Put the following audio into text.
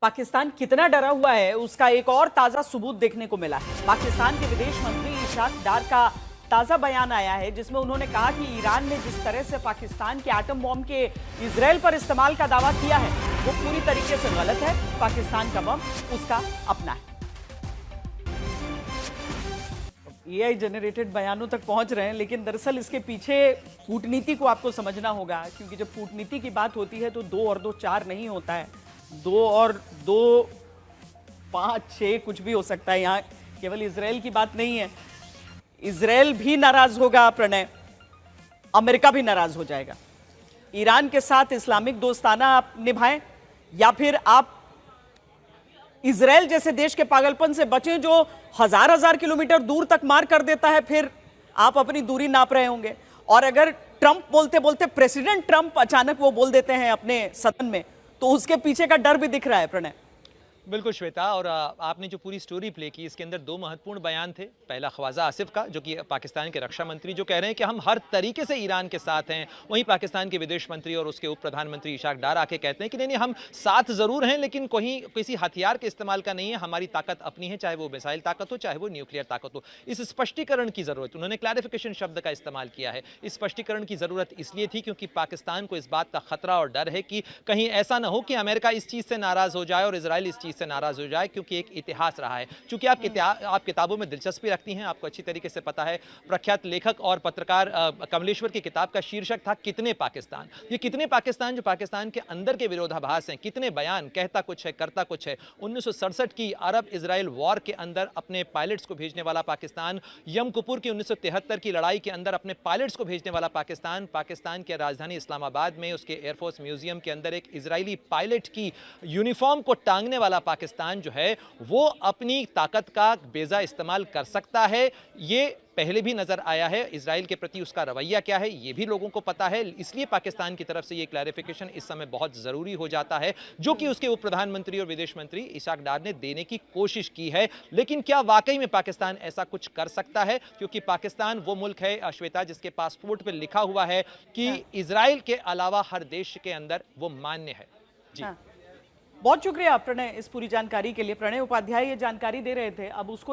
पाकिस्तान कितना डरा हुआ है उसका एक और ताजा सबूत देखने को मिला है। पाकिस्तान के विदेश मंत्री इशाक डार का ताजा बयान आया है जिसमें उन्होंने कहा कि ईरान ने जिस तरह से पाकिस्तान के एटम बम के इजराइल पर इस्तेमाल का दावा किया है वो पूरी तरीके से गलत है। पाकिस्तान का बम उसका अपना है। एआई जनरेटेड बयानों तक पहुंच रहे हैं, लेकिन दरअसल इसके पीछे कूटनीति को आपको समझना होगा, क्योंकि जब कूटनीति की बात होती है तो 2 और 2 4 नहीं होता है। 2 और 2 5 6 कुछ भी हो सकता है। यहाँ केवल इजराइल की बात नहीं है। इजराइल भी नाराज होगा प्रणय, अमेरिका भी नाराज हो जाएगा। ईरान के साथ इस्लामिक दोस्ताना आप निभाएं या फिर आप इजराइल जैसे देश के पागलपन से बचें जो हजार किलोमीटर दूर तक मार कर देता है, फिर आप अपनी दूरी नाप रहे होंगे। और अगर ट्रंप बोलते बोलते प्रेसिडेंट ट्रंप अचानक वो बोल देते हैं अपने सदन में, तो उसके पीछे का डर भी दिख रहा है प्रणय। बिल्कुल श्वेता, और आपने जो पूरी स्टोरी प्ले की इसके अंदर 2 महत्वपूर्ण बयान थे। पहला ख्वाजा आसिफ का, जो कि पाकिस्तान के रक्षा मंत्री, जो कह रहे हैं कि हम हर तरीके से ईरान के साथ हैं। वहीं पाकिस्तान के विदेश मंत्री और उसके उप प्रधानमंत्री इशाक डार आके कहते हैं कि नहीं, हम साथ जरूर हैं लेकिन कहीं किसी हथियार के इस्तेमाल का नहीं है। हमारी ताकत अपनी है, चाहे वो मिसाइल ताकत हो चाहे वो न्यूक्लियर ताकत हो। इस स्पष्टीकरण की जरूरत, उन्होंने क्लैरिफिकेशन शब्द का इस्तेमाल किया है। इस स्पष्टीकरण की जरूरत इसलिए थी क्योंकि पाकिस्तान को इस बात का खतरा और डर है कि कहीं ऐसा ना हो कि अमेरिका इस चीज से नाराज हो जाए और इजराइल इस चीज से नाराज हो जाए, क्योंकि एक इतिहास रहा है। चूंकि आप किताबों में दिलचस्पी रखती हैं, आपको अच्छी तरीके से पता है। प्रख्यात लेखक और पत्रकार कमलेश्वर की किताब का शीर्षक था कितने पाकिस्तान। ये कितने पाकिस्तान जो पाकिस्तान के अंदर के विरोधाभास हैं, कितने बयान, कहता कुछ है करता कुछ है। 1967 की अरब इजराइल वॉर के अंदर अपने पायलट्स को भेजने वाला पाकिस्तान, यम कुपुर की 1973 की लड़ाई के अंदर अपने पायलट्स को भेजने वाला पाकिस्तान, पाकिस्तान के राजधानी इस्लामाबाद में उसके एयरफोर्स म्यूजियम के अंदर एक इजरायली पायलट की यूनिफॉर्म को टांगने वाला पाकिस्तान जो है वो अपनी ताकत का बेजा इस्तेमाल कर सकता है। ये पहले भी नजर आया है। इजराइल के प्रति उसका रवैया क्या है ये भी लोगों को पता है। इसलिए पाकिस्तान की तरफ से ये क्लैरिफिकेशन इस समय बहुत जरूरी हो जाता है, जो कि उसके उप प्रधानमंत्री और विदेश मंत्री इशाक डार ने देने की कोशिश की है। लेकिन क्या वाकई में पाकिस्तान ऐसा कुछ कर सकता है? क्योंकि पाकिस्तान वो मुल्क है श्वेता जिसके पासपोर्ट पर लिखा हुआ है कि इजराइल के अलावा हर देश के अंदर वो मान्य है। जी बहुत शुक्रिया प्रणय इस पूरी जानकारी के लिए। प्रणय उपाध्याय ये जानकारी दे रहे थे। अब उसको